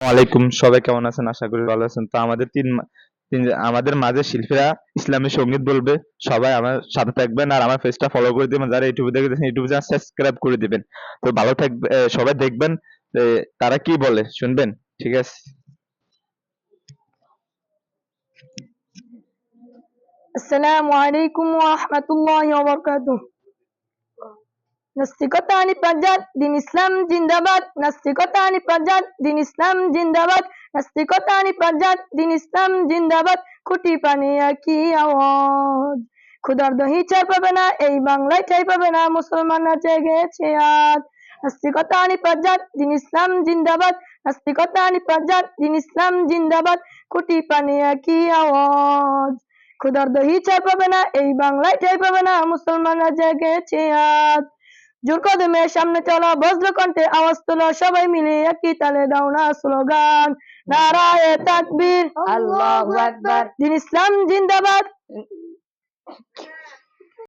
ওয়ালাইকুম, সবাই কেমন আছেন? আশা করি ভালো আছেন। তো আমাদের মাঝে শিল্পীরা ইসলামী সঙ্গীত বলবে। সবাই আমার সাথে থাকবেন আর আমার পেজটা ফলো করে দিবেন। যারা ইউটিউবে দেখতেছেন ইউটিউবে সাবস্ক্রাইব করে দিবেন। তো ভালো থাকবে, সবাই দেখবেন এ, তারা কি বলে শুনবেন। ঠিক আছে। আসসালামু আলাইকুম ওয়া রাহমাতুল্লাহি ওয়া বারাকাতুহু। নাস্তিকতা নিপাত দিন ইসলাম জিন্দাবাদ, নাস্তিকতা নিপাত দিন ইসলাম জিন্দাবাদ, নাস্তিকতা নিপাত দিন ইসলাম জিন্দাবাদ। খুঁটি পানি একই আওয়াজ, ক্ষুধার দহি চাই পাবে না এই বাংলায়, ঠাই পাবে না মুসলমানরা জেগেছে আজ। নাস্তিকতা নিপাত দিন ইসলাম জিন্দাবাদ, নাস্তিকতা নিপাত দিন ইসলাম জিন্দাবাদ। খুঁটি পানি একই আওয়াজ, ক্ষুধার দহি চাই পাবে না এই বাংলায়, ঠাই পাবে না মুসলমানরা জেগেছে আজ। জোর কদমে সামনে চলো, বজ্র কণ্ঠে আওয়াজ তোলো, সবাই মিলে একই তালে দাও না স্লোগান, নারায়ে তাকবীর, আল্লাহু আকবার, দিন ইসলাম জিন্দাবাদ।